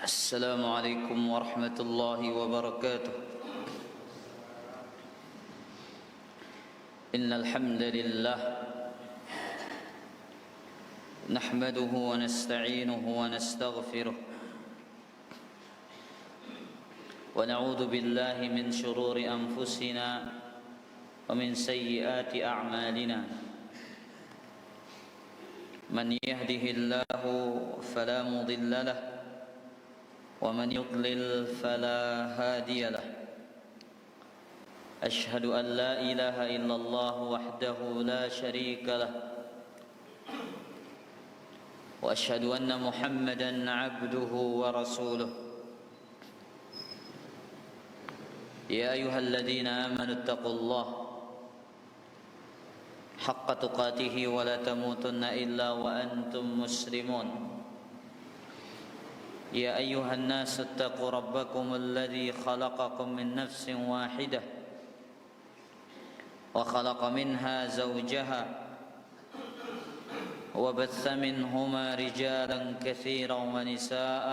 السلام عليكم ورحمة الله وبركاته. إن الحمد لله نحمده ونستعينه ونستغفره ونعوذ بالله من شرور أنفسنا ومن سيئات أعمالنا. من يهده الله فلا مضل له ومن يضلل فلا هادي له. أشهد أن لا إله إلا الله وحده لا شريك له وأشهد أن محمدا عبده ورسوله. يا أيها الذين آمنوا اتقوا الله حق تقاته ولا تموتن إلا وأنتم مسلمون. يا أيها الناس اتقوا ربكم الذي خلقكم من نفس واحدة وخلق منها زوجها وبث منهما رجالا كثيرا ونساء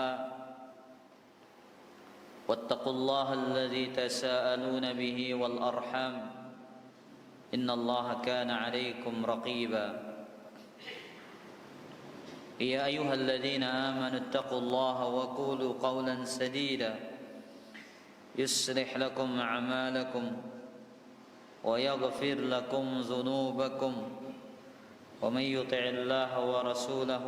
واتقوا الله الذي تساءلون به والأرحام إن الله كان عليكم رقيبا. يا أيها الذين آمنوا اتقوا الله وقولوا قولا سديدا يصلح لكم أعمالكم ويغفر لكم ذنوبكم ومن يطع الله ورسوله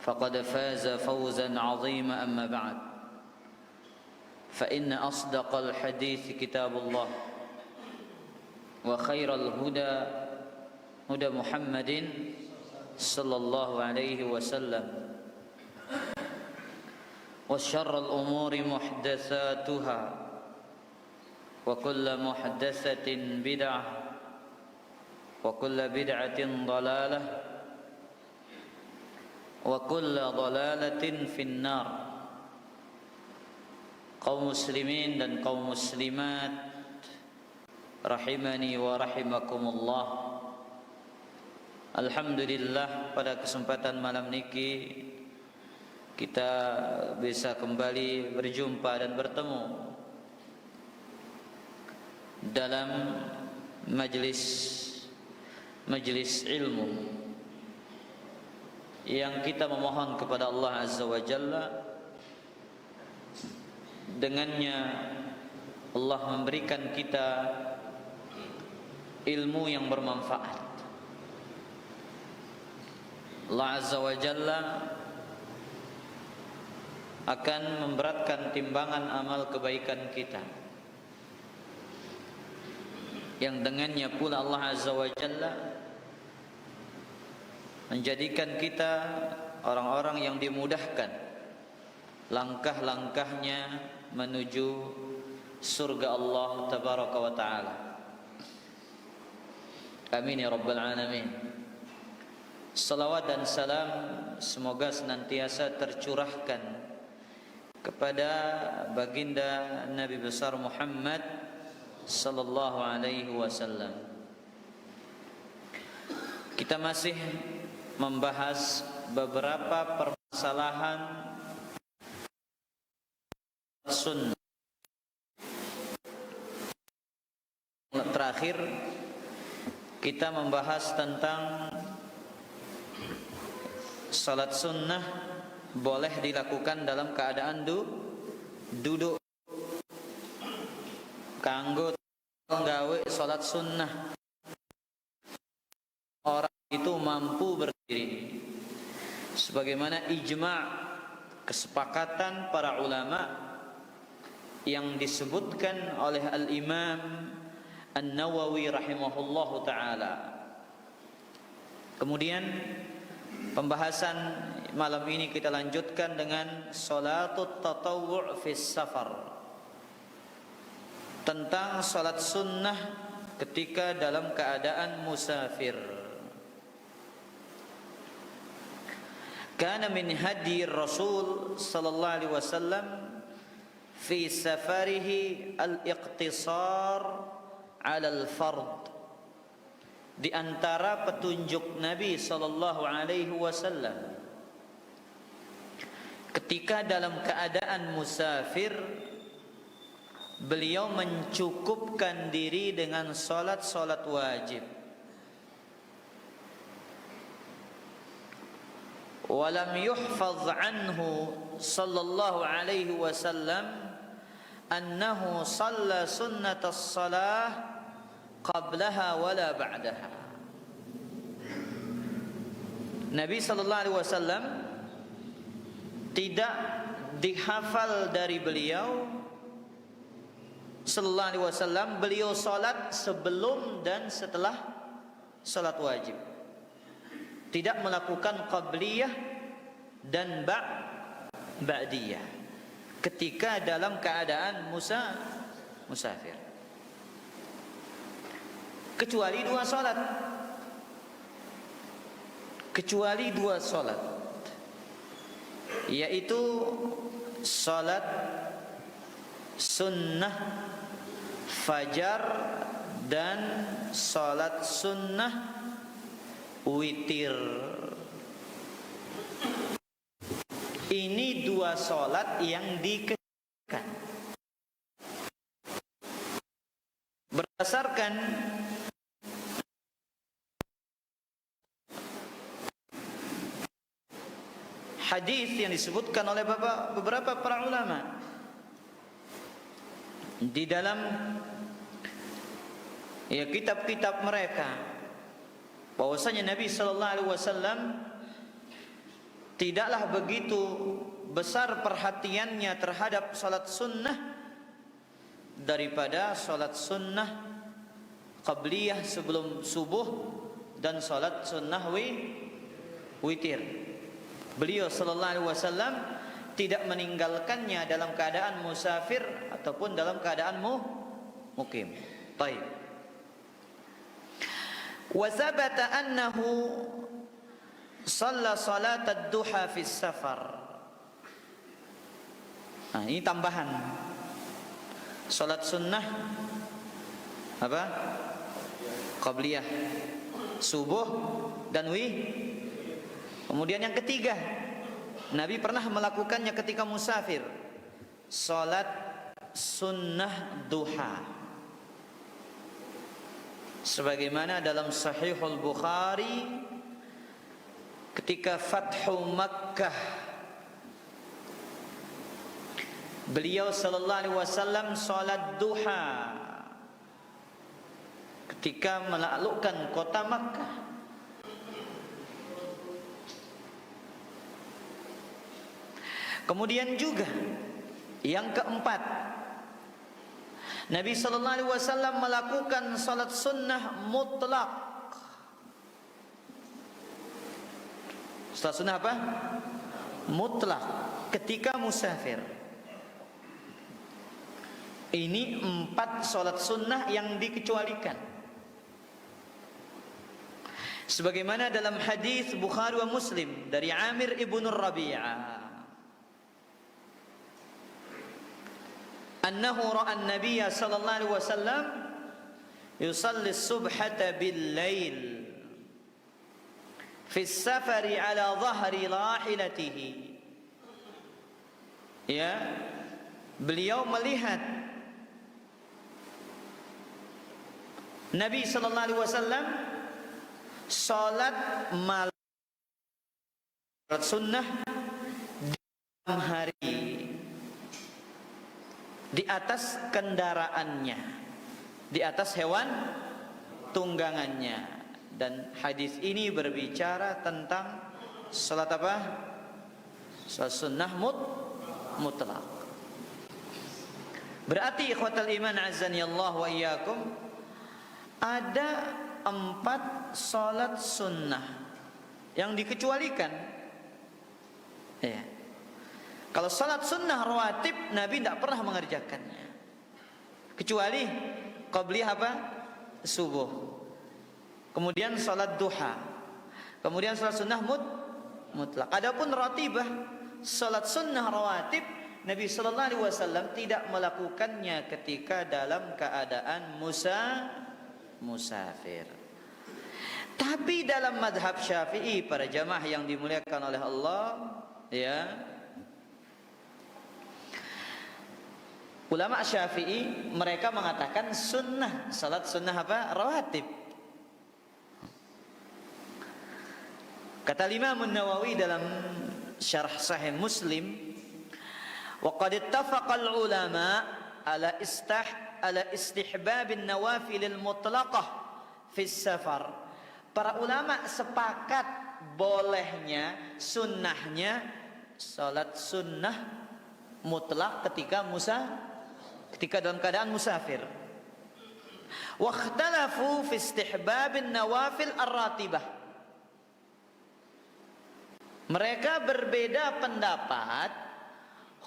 فقد فاز فوزا عظيما. أما بعد فإن أصدق الحديث كتاب الله وخير الهدى هدى محمد صلى الله عليه وسلم وشر الأمور محدثاتها وكل محدثة بدعة وكل بدعة ضلالة وكل ضلالة في النار. Kaum muslimin dan kaum muslimat rahimani wa rahimakumullah. Alhamdulillah, pada kesempatan malam niki kita bisa kembali berjumpa dan bertemu dalam majlis ilmu yang kita memohon kepada Allah Azza wa Jalla, dengannya Allah memberikan kita ilmu yang bermanfaat. Allah Azza wa Jalla akan memberatkan timbangan amal kebaikan kita, yang dengannya pula Allah Azza wa Jalla menjadikan kita orang-orang yang dimudahkan langkah-langkahnya menuju surga Allah Tabaraka wa Ta'ala. Amin ya Rabbal Alamin. Salawat dan salam semoga senantiasa tercurahkan kepada baginda Nabi besar Muhammad sallallahu alaihi wasallam. Kita masih membahas beberapa permasalahan sunnah. Terakhir kita membahas tentang salat sunnah boleh dilakukan dalam keadaan duduk. Kanggo nggawe salat sunnah orang itu mampu berdiri, sebagaimana ijma' kesepakatan para ulama yang disebutkan oleh Al-Imam An-Nawawi rahimahullahu ta'ala. Kemudian pembahasan malam ini kita lanjutkan dengan salatut tatawwu' fis safar, tentang salat sunnah ketika dalam keadaan musafir. Kana min hadi Rasul sallallahu alaihi wasallam fi safarihi al-iqtisar 'ala al-fard. Di antara petunjuk Nabi sallallahu alaihi wasallam ketika dalam keadaan musafir beliau mencukupkan diri dengan salat-salat wajib. Walam yuhfaz anhu sallallahu alaihi wasallam annahu shalla sunnatas salah qablaha wala ba'daha. Nabi sallallahu alaihi wasallam tidak dihafal dari beliau sallallahu alaihi wasallam beliau salat sebelum dan setelah salat wajib. Tidak melakukan qabliyah dan ba'diyah ketika dalam keadaan musafir. Kecuali dua salat. Kecuali dua salat, yaitu salat sunnah fajar dan salat sunnah witir. Ini dua salat yang dikecualikan berdasarkan hadis yang disebutkan oleh beberapa para ulama di dalam kitab-kitab mereka, bahwasanya Nabi sallallahu alaihi wasallam tidaklah begitu besar perhatiannya terhadap salat sunnah daripada salat sunnah qabliyah sebelum subuh dan salat sunnah witir. Beliau sallallahu alaihi wasallam tidak meninggalkannya dalam keadaan musafir ataupun dalam keadaan mukim. Baik. Wa thabata annahu shalla salat ad-duha fi safar. Nah, ini tambahan. Salat sunnah apa? Qabliyah, subuh dan Kemudian yang ketiga, Nabi pernah melakukannya ketika musafir, salat sunnah duha. Sebagaimana dalam Sahihul Bukhari ketika Fathu Makkah, beliau sallallahu alaihi wasallam salat duha ketika menaklukkan kota Makkah. Kemudian juga yang keempat, Nabi sallallahu alaihi wasallam melakukan salat sunnah mutlak. Salat sunnah apa? Mutlak ketika musafir. Ini 4 salat sunnah yang dikecualikan. Sebagaimana dalam hadis Bukhari wa Muslim dari Amir ibn Rabi'ah, annahu ra'a an-nabiy sallallahu alaihi wasallam yusalli as-subhata bil-lail fi as-safari ala dhahri rahilatihi. Ya, beliau melihat Nabi sallallahu alaihi wasallam salat malam sunnah di malam hari di atas kendaraannya, di atas hewan tunggangannya. Dan hadis ini berbicara tentang salat apa? Salat sunnah mutlak. Berarti ikhwatal iman azani Allah wa iyyakum, ada 4 salat sunnah yang dikecualikan. Ya. Kalau salat sunnah rawatib Nabi tidak pernah mengerjakannya, kecuali qabliyah apa? Subuh. Kemudian salat duha. Kemudian salat sunnah mutlak. Adapun ratibah, salat sunnah rawatib, Nabi sallallahu alaihi wasallam tidak melakukannya ketika dalam keadaan musafir. Tapi dalam madhab Syafi'i, para jamaah yang dimuliakan oleh Allah, ya, Ulama Syafi'i mereka mengatakan sunnah, salat sunnah apa? Rawatib. Kata Imam An-Nawawi dalam Syarah Sahih Muslim, wa qad ittafaqa al-ulama ala istihbab an-nawafil al-mutlaqah fi safar. Para ulama sepakat bolehnya, sunnahnya salat sunnah mutlak ketika dalam keadaan musafir. Wa ikhtalafu fi istihbab an-nawafil ar-ratibah. Mereka berbeda pendapat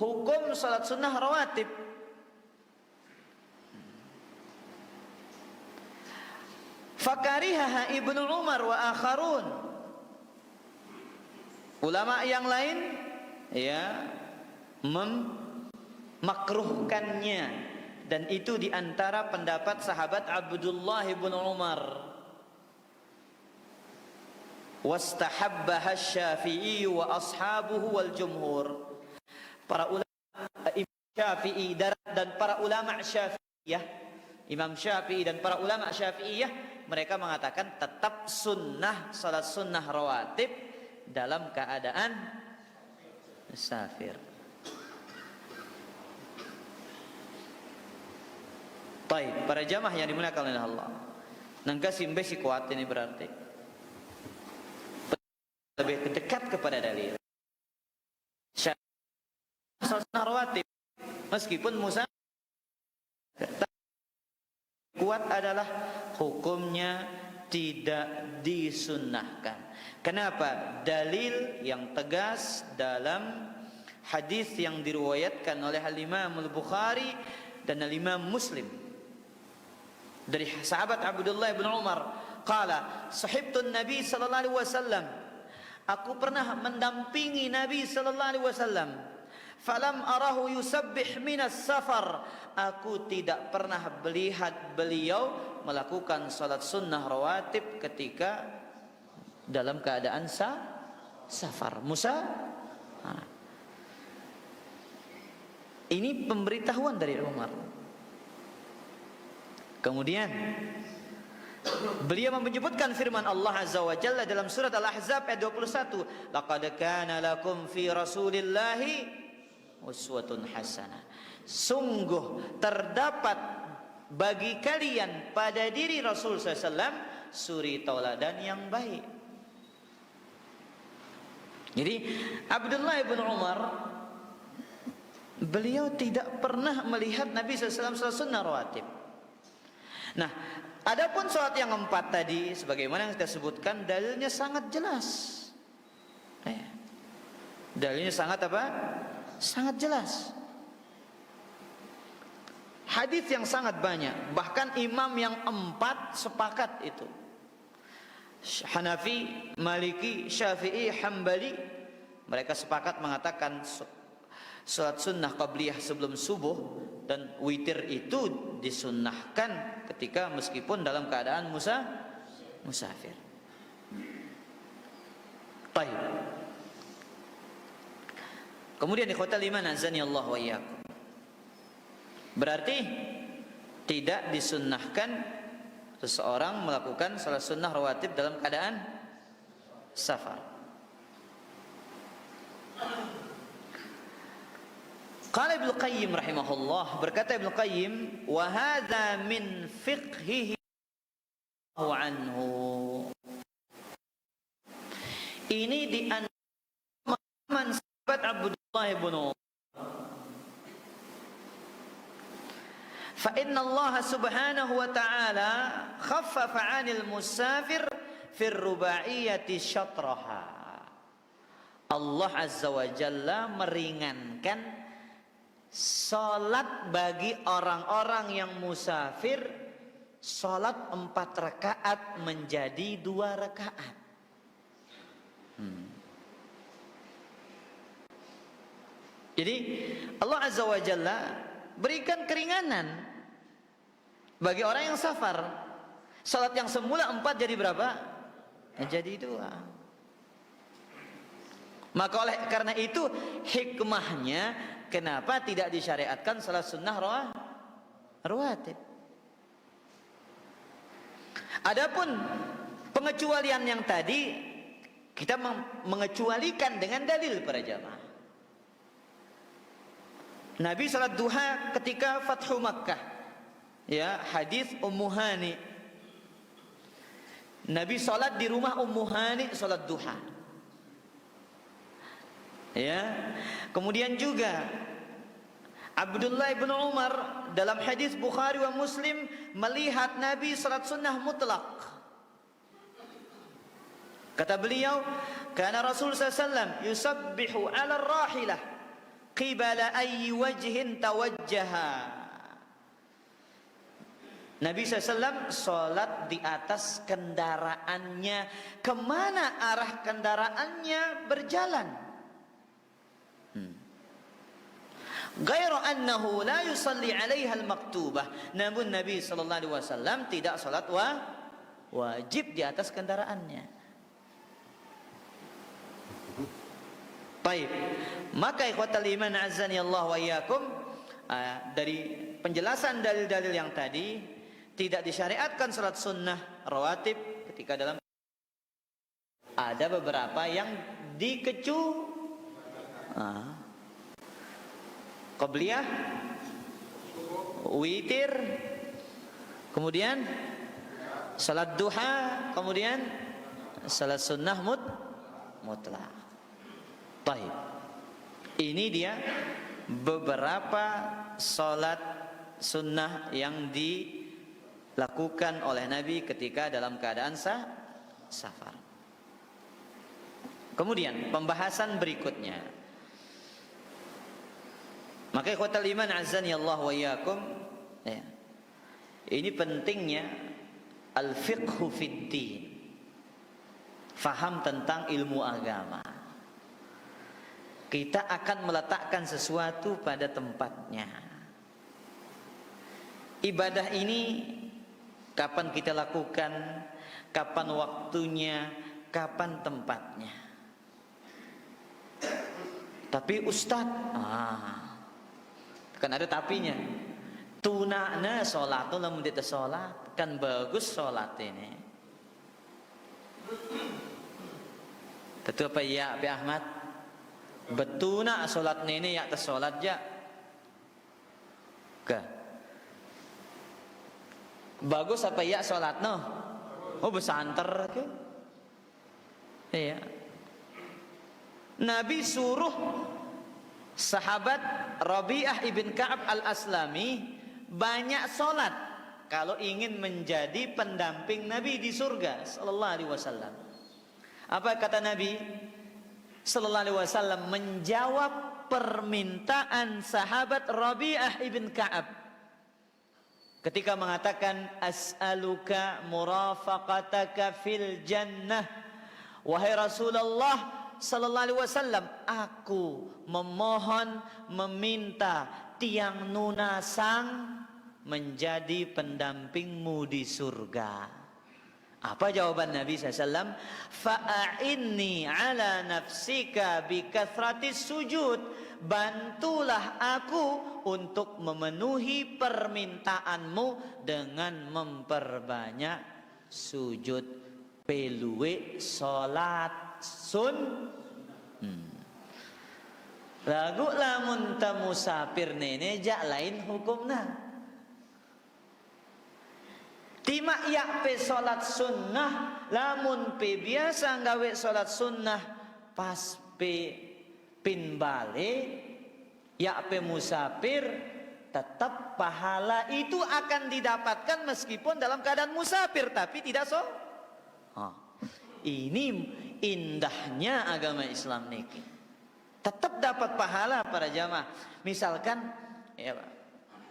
hukum salat sunnah rawatib. Fakarihaha Ibnu Umar wa akharun. Ulama yang lain ya memakruhkannya, dan itu diantara pendapat sahabat Abdullah bin Umar. Wastahabbaha Syafi'i wa ashabuhu wal jumhur. Para ulama Syafi'i dan para ulama Syafi'iyah, Imam Syafi'i dan para ulama Syafi'iyah, mereka mengatakan tetap sunnah salat sunnah rawatib dalam keadaan musafir. Baik, para jamaah yang dimuliakan oleh Allah. Nangka simbe si kuat ini berarti lebih dekat kepada dalil. Salat sunnah rawatib meskipun musafir, kuat adalah hukumnya tidak disunnahkan. Kenapa? Dalil yang tegas dalam hadis yang diriwayatkan oleh Al-Imam Al-Bukhari dan Al-Imam Muslim dari sahabat Abdullah bin Umar, qala sahibtu Nabi sallallahu alaihi wasallam, aku pernah mendampingi Nabi sallallahu alaihi wasallam, falam arahu yusabbih minas safar, aku tidak pernah melihat beliau melakukan salat sunnah rawatib ketika dalam keadaan safar, Ini pemberitahuan dari Umar. Kemudian beliau menyebutkan firman Allah Azza wa Jalla dalam surat Al-Ahzab ayat 21, laqad kana lakum fi rasulillahi uswatun hasanah. Sungguh terdapat bagi kalian pada diri Rasul SAW suri tauladan yang baik. Jadi Abdullah bin Umar, beliau tidak pernah melihat Nabi SAW salat sunnah rawatib. Nah, adapun salat yang 4 tadi, sebagaimana yang kita sebutkan, dalilnya sangat jelas. Dalilnya sangat apa? Sangat jelas. Hadis yang sangat banyak, bahkan imam yang 4 sepakat itu. Hanafi, Maliki, Syafi'i, Hambali, mereka sepakat mengatakan salat sunnah qabliyah sebelum subuh dan witir itu disunnahkan ketika meskipun dalam keadaan musafir. Baik. Kemudian ikhwatal iman azani Allah wa iyyakum. Berarti tidak disunnahkan seseorang melakukan salat sunnah rawatib dalam keadaan safar. Qala Ibnu Qayyim rahimahullah, berkata Ibnu Qayyim, wa hadza min fiqhihi anhu. Ini di antara sahabat Abdullah bin Umar. Fa inna Allah subhanahu wa ta'ala khaffafa 'anil musafir fi rubaiyati syatraha. Allah azza wa jalla meringankan salat bagi orang-orang yang musafir, salat 4 rakaat menjadi 2 rakaat. Jadi Allah azza wa jalla berikan keringanan bagi orang yang safar. Salat yang semula 4 jadi berapa? Jadi 2. Maka oleh karena itu hikmahnya kenapa tidak disyariatkan salat sunnah rawatib. Adapun pengecualian yang tadi, kita mengecualikan dengan dalil para jamaah. Nabi salat duha ketika Fathu Makkah. Ya, hadis Ummu Hani. Nabi salat di rumah Ummu Hani salat duha. Ya. Kemudian juga Abdullah bin Umar dalam hadis Bukhari wa Muslim melihat Nabi salat sunnah mutlak. Kata beliau, "Kana Rasul sallallahu alaihi wasallam yusabbihu 'ala ar-rahilah qibala ayyi wajhin tawajjaha." Nabi SAW sholat di atas kendaraannya, kemana arah kendaraannya berjalan. Ghairu annahu la yusalli 'alaiha al-maktubah. Namun Nabi SAW tidak sholat wajib di atas kendaraannya. Baik, maka ikhwatal iman azani Allah wa iyyakum, dari penjelasan dalil-dalil yang tadi, tidak disyariatkan salat sunnah rawatib ketika dalam, ada beberapa yang qabliyah, witir, kemudian salat duha, kemudian salat sunnah mutlak. Baik, ini dia beberapa salat sunnah yang dilakukan oleh Nabi ketika dalam keadaan safar. Kemudian pembahasan berikutnya, maka ikhwatal iman azani Allah wa iyyakum, ya, ini pentingnya al-fiqhu fid din, faham tentang ilmu agama. Kita akan meletakkan sesuatu pada tempatnya. Ibadah ini kapan kita lakukan, kapan waktunya, kapan tempatnya. Tapi Ustadz, kan ada tapinya. Tunakna sholat tuh lamun kita sholat, kan bagus sholat ini. Tentu apa ya, Pak Ahmad? Betuna sholat ini ya atas sholat ja. Bagus apa ya sholat no? Oh besanter ke? Iya. Nabi suruh sahabat Rabi'ah ibn Ka'ab al-Aslami banyak sholat kalau ingin menjadi pendamping Nabi di surga sallallahu alaihi wasallam. Apa kata Nabi sallallahu alaihi wasallam menjawab permintaan sahabat Rabi'ah ibn Ka'ab ketika mengatakan, as'aluka murafaqataka fil jannah. Wahai Rasulullah sallallahu alaihi wasallam, aku memohon, meminta tiang nunasang menjadi pendampingmu di surga. Apa jawaban Nabi SAW? Fa'inni ala nafsika bikathratis sujud. Bantulah aku untuk memenuhi permintaanmu dengan memperbanyak sujud. Peluwe salat lagu lamun ta musafir nene jak lain hukumna. Timak yak pe salat sunnah, lamun pe biasa nggawe salat sunnah pas pe pin bale yak pe musafir, tetap pahala itu akan didapatkan meskipun dalam keadaan musafir tapi tidak ini indahnya agama Islam niki. Tetap dapat pahala para jamaah. Misalkan ya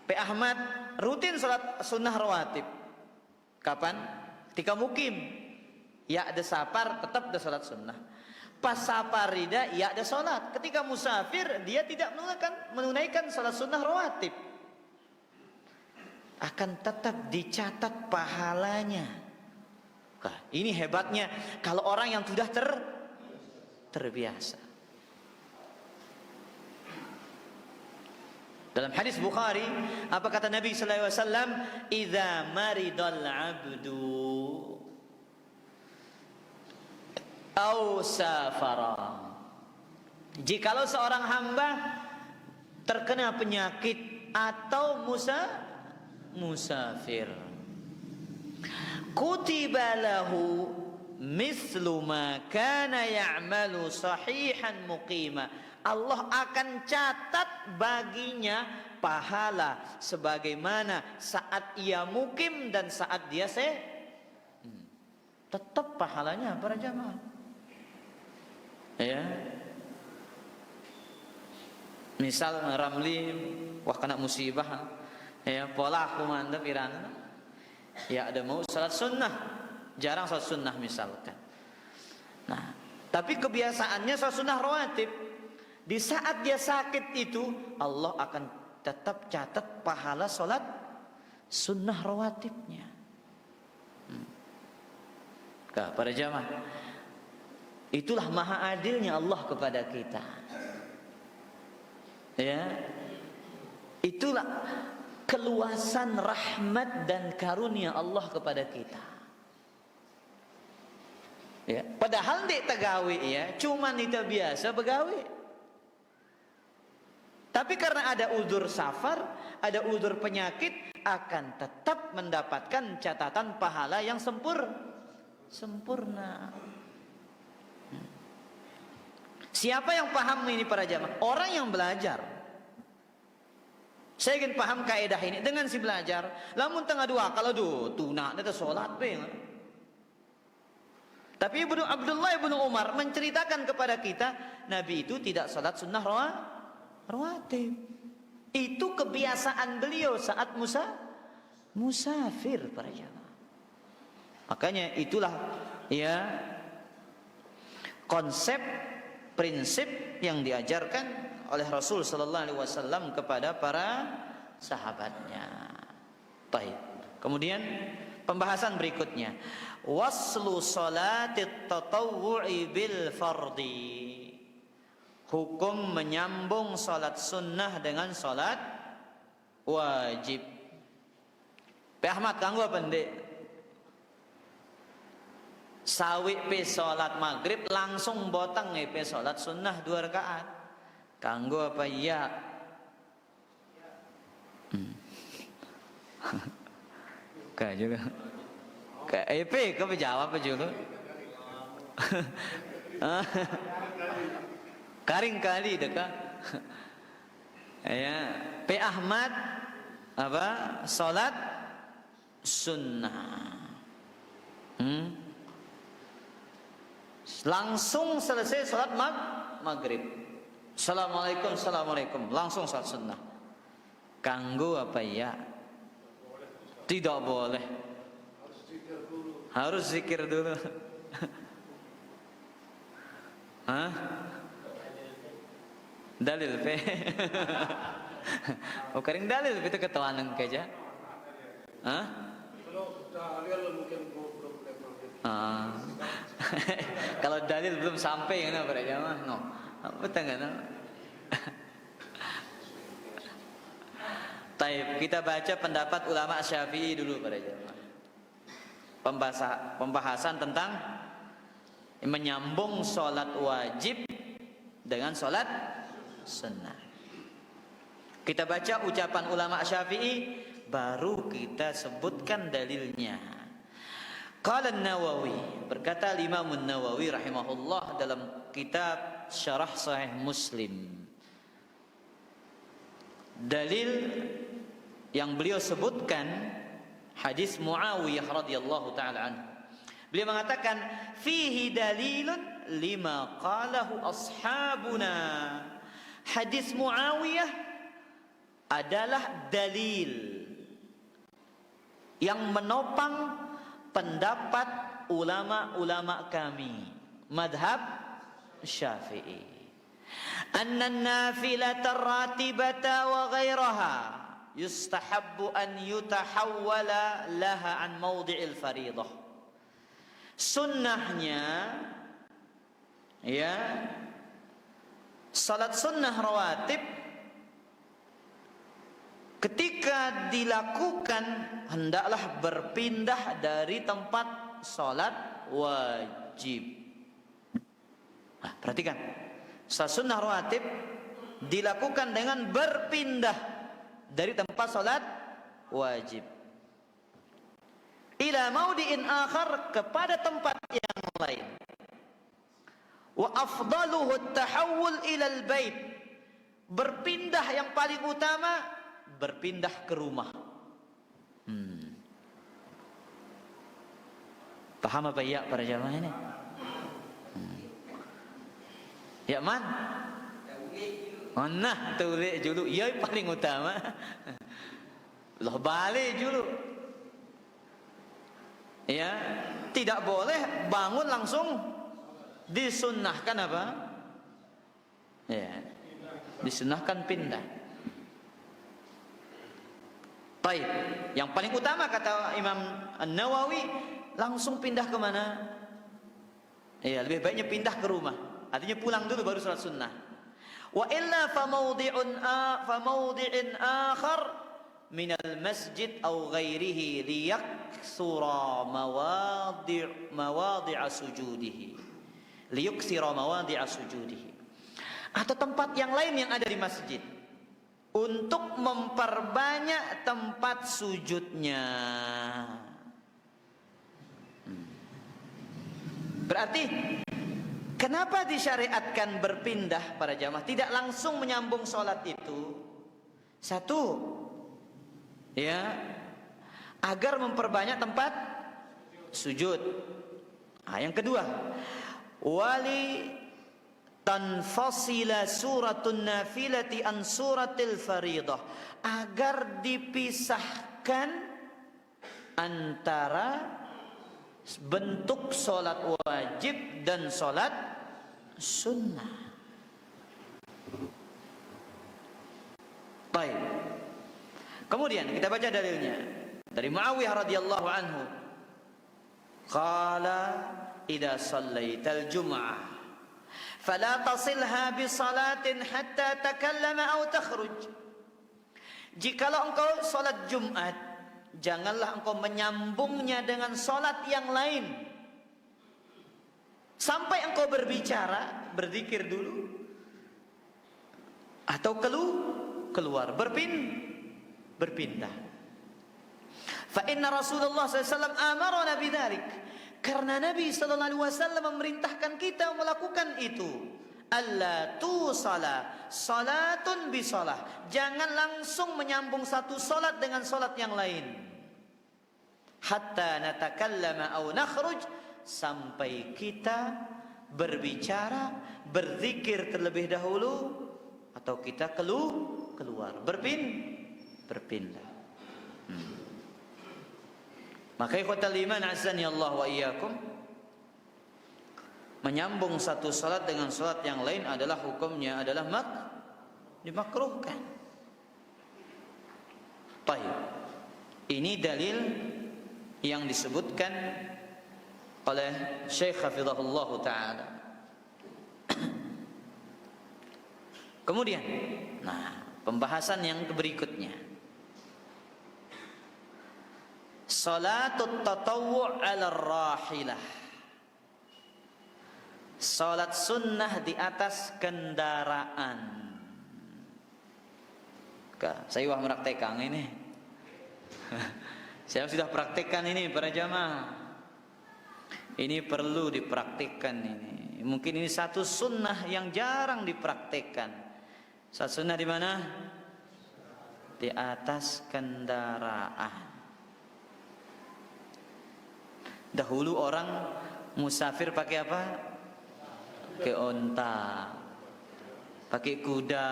Pak Ahmad rutin salat sunnah rawatib. Kapan? Ketika mukim, ya ada safar tetap ada salat sunnah. Pas safar rida, ya ada salat. Ketika musafir dia tidak menunaikan salat sunnah rawatib. Akan tetap dicatat pahalanya. Nah, ini hebatnya kalau orang yang sudah terbiasa. Dalam hadis Bukhari, apa kata Nabi sallallahu alaihi wasallam? "Idza maridal 'abdu au safara." Jikalau seorang hamba terkena penyakit atau musafir, kutiba lahu mislu ma kana ya'malu sahihan muqima. Allah akan catat baginya pahala sebagaimana saat ia mukim dan saat dia tetap pahalanya para jamaah. Ya. Misal Ramli wah kena musibah, ya pola aku mantap irana. Ya ada mau salat sunnah, jarang salat sunnah misalkan. Nah, tapi kebiasaannya salat sunnah rawatib. Di saat dia sakit itu Allah akan tetap catat pahala salat sunnah rawatibnya. Para jamaah, itulah maha adilnya Allah kepada kita. Ya, itulah keluasan rahmat dan karunia Allah kepada kita. Ya, padahal dek tegawi ya, cuman itu biasa begawi. Tapi karena ada udzur safar, ada udzur penyakit, akan tetap mendapatkan catatan pahala yang sempurna. Siapa yang paham ini para jamaah? Orang yang belajar. Saya ingin paham kaidah ini dengan si belajar. Lamun tengah dua kalau tuna ada salat be. Tapi Abdullah ibnu Umar menceritakan kepada kita, Nabi itu tidak salat sunnah rawatib. Itu kebiasaan beliau saat musafir para jamaah. Makanya itulah ya konsep prinsip yang diajarkan oleh Rasul sallallahu alaihi wasallam kepada para sahabatnya. Baik. Kemudian pembahasan berikutnya, waslu salatit tatawwu'i bil fardi. Hukum menyambung salat sunnah dengan salat wajib. Pak Ahmad kanggo apa ndek? Sawi pe salat maghrib langsung botang pe salat sunnah 2 rakaat. Kanggo apa iya? Kak juga. Kak EP kau jawab apa juga? Karing kali dekat. Ya, P Ahmad apa? Salat sunnah. Langsung selesai salat maghrib. Assalamualaikum, langsung salat sunnah. Kanggo apa ya? Tidak boleh. Harus zikir dulu. Hah? Dalil pe. Oh karing dalil itu ketawanan keja. Hah? Kalau dalil belum sampai kan para jamaah no. Apa tangga? Taib, kita baca pendapat ulama Syafi'i dulu para jamaah. Pembahasan tentang menyambung sholat wajib dengan sholat sunnah. Kita baca ucapan ulama Syafi'i, baru kita sebutkan dalilnya. Qala An-Nawawi, berkata Imam An-Nawawi rahimahullah dalam kitab Syarah Sahih Muslim. Dalil yang beliau sebutkan hadis Muawiyah radhiyallahu taala anhu. Beliau mengatakan fihi dalilun lima qalahu ashabuna. Hadis Muawiyah adalah dalil yang menopang pendapat ulama-ulama kami madhab Syafi'i. Anna an-nafilata ar-ratibata wa ghairaha yustahabbu an yutahawwala laha an mawdi'il fariidah. Sunnahnya ya salat sunnah rawatib ketika dilakukan hendaklah berpindah dari tempat sholat wajib. Nah, perhatikan, salat sunnah rawatib dilakukan dengan berpindah dari tempat sholat wajib ila maudi'in akhar, kepada tempat yang lain. Wa afdaluhu at-tahawul ila al-bait, berpindah yang paling utama berpindah ke rumah. Paham apa ya para jamaah ini? Ya man? Nah, tulik dulu, ya paling utama. Loh balik dulu. Ya, tidak boleh bangun langsung disunnahkan apa? Ya, disunnahkan pindah. Baik, yang paling utama kata Imam An-Nawawi, langsung pindah ke mana? Ya, lebih baiknya pindah ke rumah. Artinya pulang dulu baru salat sunnah. Wa illa fa mawdi'in akhar min al-masjid aw ghairihi liyaksura mawadi'a sujudihi. Liyuksira mawadi'a sujudihi. Atau tempat yang lain yang ada di masjid, untuk memperbanyak tempat sujudnya. Berarti kenapa disyariatkan berpindah para jamaah? Tidak langsung menyambung sholat itu. Satu, ya, agar memperbanyak tempat sujud. Nah, yang kedua, wali tanfasila suratun nafilati an suratil faridah, agar dipisahkan antara bentuk sholat wajib dan sholat sunnah. Baik. Kemudian kita baca dalilnya dari Muawiyah radhiyallahu anhu. Qala idza shallaital jum'ah fala tasilha bi salatin hatta takallama aw takhruj. Jikalau engkau salat Jumat, janganlah engkau menyambungnya dengan salat yang lain sampai engkau berbicara, berzikir dulu, atau keluar berpindah. Fa inna Rasulullah SAW amarna bidzalik, karena Nabi SAW memerintahkan kita melakukan itu. Alla tusala salatun bisalah, jangan langsung menyambung satu salat dengan salat yang lain. Hatta natakallama aw nakhruj, sampai kita berbicara, berzikir terlebih dahulu, atau kita keluar berpindah. Maka ikhwatal iman azani Allah wa iyyakum, menyambung satu salat dengan salat yang lain adalah hukumnya adalah dimakruhkan. Baik. Ini dalil yang disebutkan oleh Syekh Hafizahullah Ta'ala. Kemudian, pembahasan yang berikutnya, salatut tatawwu' 'ala rahilah, salat sunnah di atas kendaraan. Saya wah meraktekkan ini. Saya sudah praktekkan ini para jamaah. Ini perlu dipraktikkan ini. Mungkin ini satu sunnah yang jarang dipraktekkan. Salat sunnah di mana? Di atas kendaraan. Dahulu orang musafir pakai apa? Pakai onta, pakai kuda.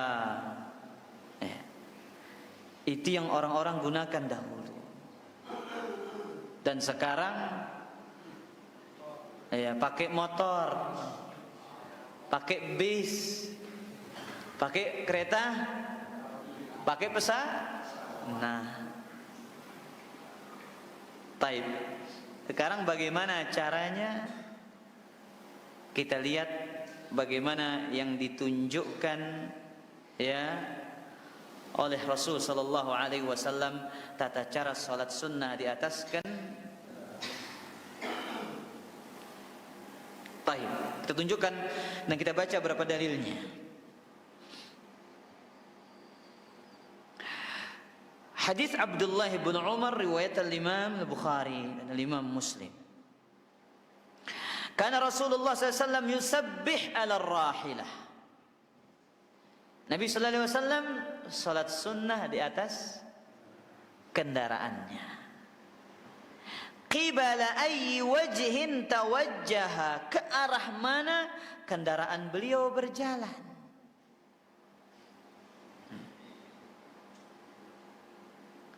Itu yang orang-orang gunakan dahulu. Dan sekarang pakai motor, pakai bis, pakai kereta, pakai pesawat. Taib. Sekarang bagaimana caranya? Kita lihat bagaimana yang ditunjukkan oleh Rasul sallallahu alaihi wasallam tata cara salat sunnah di atas Baik, kita tunjukkan dan kita baca berapa dalilnya. Hadis Abdullah bin Umar riwayat al-Imam Al-Bukhari dan al-Imam Muslim. Karena Rasulullah SAW yusabbih ala rahilah. Nabi sallallahu alaihi wasallam salat sunnah di atas kendaraannya. Qibala ayyi wajhin tawajjaha, ke arah mana kendaraan beliau berjalan.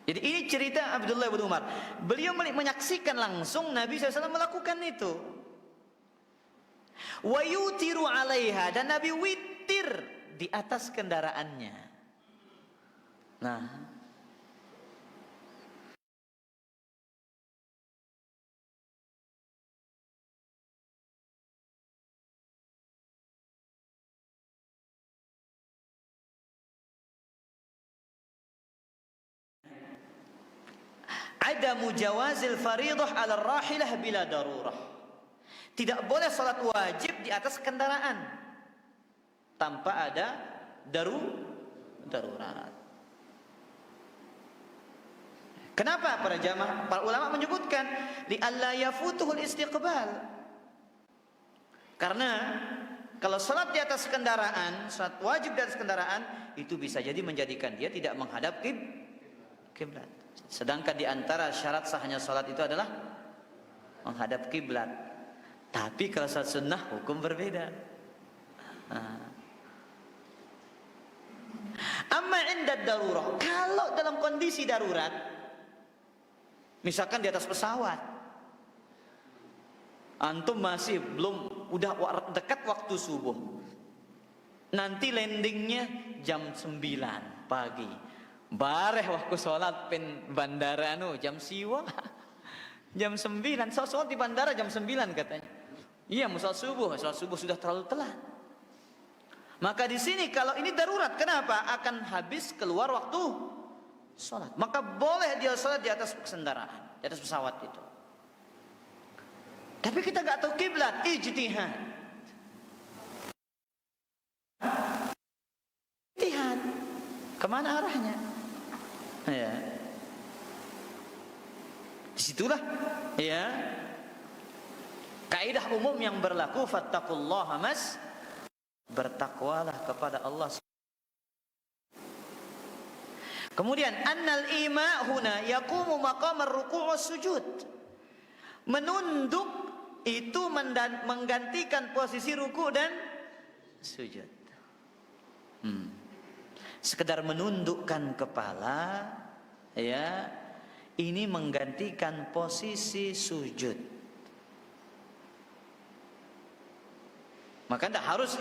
Jadi ini cerita Abdullah bin Umar. Beliau menyaksikan langsung Nabi SAW melakukan itu. Wa yutiru 'alaiha, dan Nabi witir di atas kendaraannya. Nah, ada mujawazil faridah 'ala rahilah bila darurah. Tidak boleh salat wajib di atas kendaraan tanpa ada darurat. Kenapa para jamaah? Para ulama menyebutkan li alla yafutuhul istiqbal. Karena kalau salat di atas kendaraan, salat wajib di atas kendaraan, itu bisa jadi menjadikan dia tidak menghadap kiblat. Sedangkan di antara syarat sahnya salat itu adalah menghadap kiblat. Tapi kalau salat sunnah hukum berbeda. Amma inda darurah, kalau dalam kondisi darurat, misalkan di atas pesawat, antum masih belum, udah dekat waktu subuh, nanti landingnya jam 9 pagi, bareh waktu sholat pen bandara jam siwa jam 9, sholat di bandara jam 9 katanya. Iya, sholat subuh sudah terlalu telat. Maka di sini kalau ini darurat, kenapa? Akan habis keluar waktu sholat. Maka boleh dia sholat di atas kendaraan, di atas pesawat itu. Tapi kita nggak tahu kiblat, ijtihad. Ijtihad, kemana arahnya? Ya, disitulah ya kaidah umum yang berlaku, fattaqullaha bertakwalah kepada Allah. Kemudian annal ima huna yaqumu maqam ar-ruku' was sujud. Menunduk itu menggantikan posisi ruku dan sujud. Sekedar menundukkan kepala, ya, ini menggantikan posisi sujud. Maka tidak harus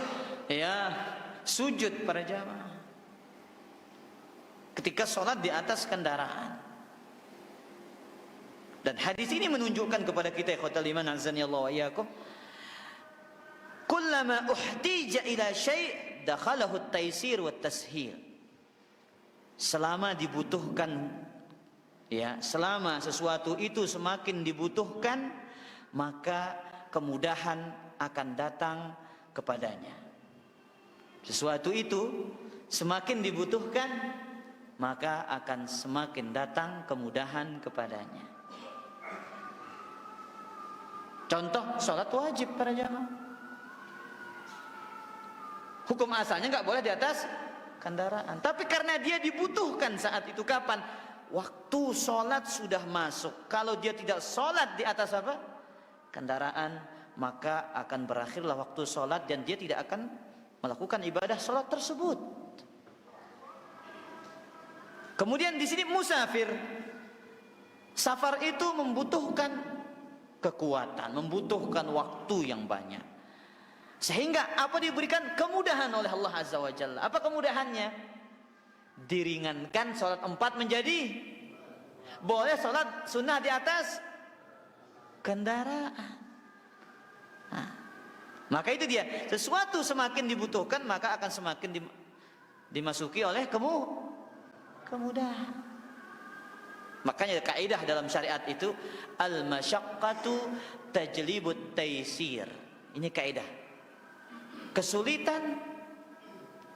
ya sujud para jamaah ketika sholat di atas kendaraan. Dan hadis ini menunjukkan kepada kita, ikhwatal iman azani Allah wa iyyakum, kullama uhtija ila syai' dakhalahu at-taysir wa at-tashil. Selama dibutuhkan, ya, selama sesuatu itu semakin dibutuhkan, maka kemudahan akan datang kepadanya. Sesuatu itu semakin dibutuhkan, maka akan semakin datang kemudahan kepadanya. Contoh sholat wajib para jamaah, hukum asalnya nggak boleh di atas kendaraan, tapi karena dia dibutuhkan saat itu, kapan? Waktu sholat sudah masuk. Kalau dia tidak sholat di atas apa? Kendaraan, maka akan berakhirlah waktu sholat dan dia tidak akan melakukan ibadah sholat tersebut. Kemudian di sini musafir, safar itu membutuhkan kekuatan, membutuhkan waktu yang banyak, sehingga apa diberikan kemudahan oleh Allah Azza wa Jalla. Apa kemudahannya? Diringankan sholat 4 menjadi boleh sholat sunnah di atas kendaraan. Maka itu dia, sesuatu semakin dibutuhkan maka akan semakin dimasuki oleh kemudahan. Makanya kaidah dalam syariat itu al-masyaqqatu tajlibut taysir. Ini kaidah. Kesulitan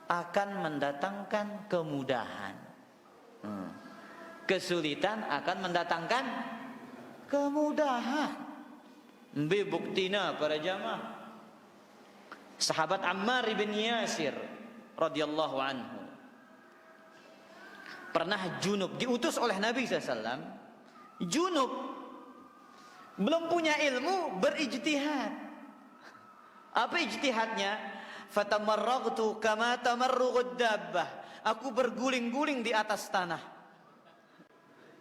akan mendatangkan kemudahan. Kesulitan akan mendatangkan kemudahan. Buktina para jamaah. Sahabat Ammar bin Yasir radhiyallahu anhu pernah junub, diutus oleh Nabi SAW. Junub, belum punya ilmu, berijtihad. Apa ijtihadnya? Fatamarragtu kama tamarrughud dabbah. Aku berguling-guling di atas tanah,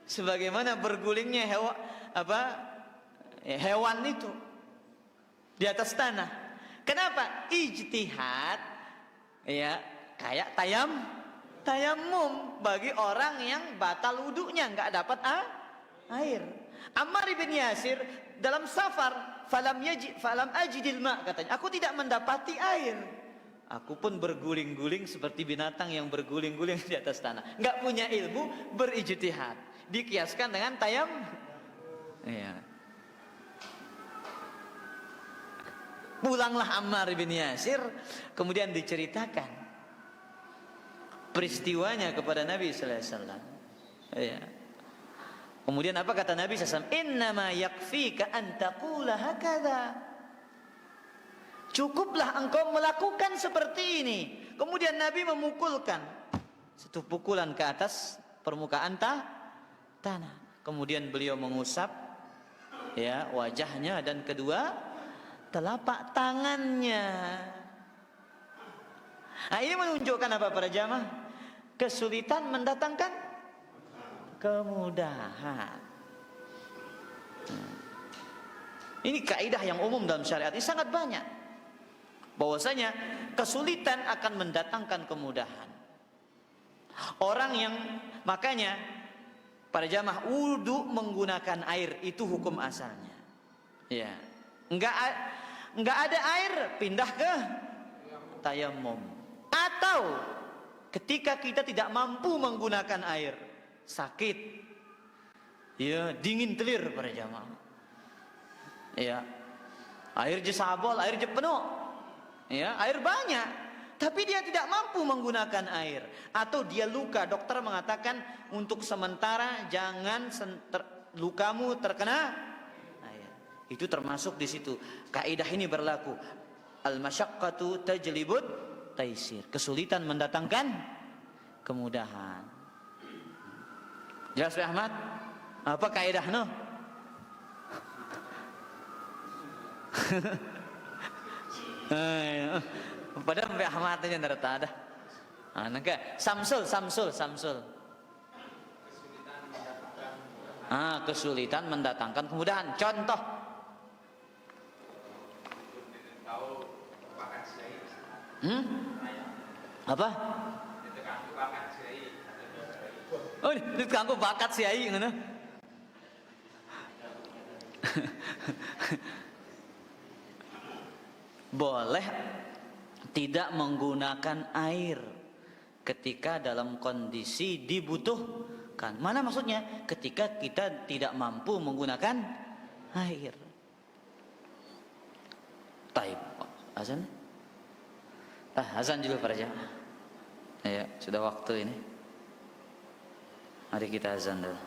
sebagaimana bergulingnya hewan itu di atas tanah. Kenapa? Ijtihad ya kayak tayamum bagi orang yang batal wudunya, nggak dapat air. Ammar bin Yasir dalam safar, falam ajidil ma, katanya, aku tidak mendapati air. Aku pun berguling-guling seperti binatang yang berguling-guling di atas tanah. Nggak punya ilmu, berijtihad. Dikiaskan dengan ya. Pulanglah Ammar bin Yasir, kemudian diceritakan peristiwanya kepada Nabi sallallahu alaihi wasallam. Ya. Kemudian apa kata Nabi sallallahu alaihi wasallam? Innama yakfika an taqula hakadha. Cukuplah engkau melakukan seperti ini. Kemudian Nabi memukulkan satu pukulan ke atas permukaan tanah. Kemudian beliau mengusap ya wajahnya dan kedua telapak tangannya. Nah, ini menunjukkan apa para jamaah? Kesulitan mendatangkan kemudahan. Ini kaidah yang umum dalam syariat, ini sangat banyak. Bahwasanya kesulitan akan mendatangkan kemudahan. Orang yang, makanya para jamaah, wudu menggunakan air itu hukum asalnya. Ya. Enggak ada air, pindah ke tayamum. Atau ketika kita tidak mampu menggunakan air, sakit, ya dingin telir para jamaah, ya air jesabol, air penuh, ya air banyak, tapi dia tidak mampu menggunakan air, atau dia luka, dokter mengatakan untuk sementara jangan lukamu terkena air, itu termasuk di situ. Kaidah ini berlaku, al-masyaqqatu tajlibut taisir, kesulitan mendatangkan kemudahan. Jelas Pak Ahmad? Apa kaidah no? Padahal Pak Ahmad aja ndak ada. Samsul. Kesulitan mendatangkan kemudahan. Contoh. Apa? Oh, ditangguh bakat si ai ngono. Boleh tidak menggunakan air ketika dalam kondisi dibutuhkan. Mana maksudnya? Ketika kita tidak mampu menggunakan air. Taib. Azan? Azan dulu para jamaah. Ya, sudah waktu ini. Mari kita azan dulu.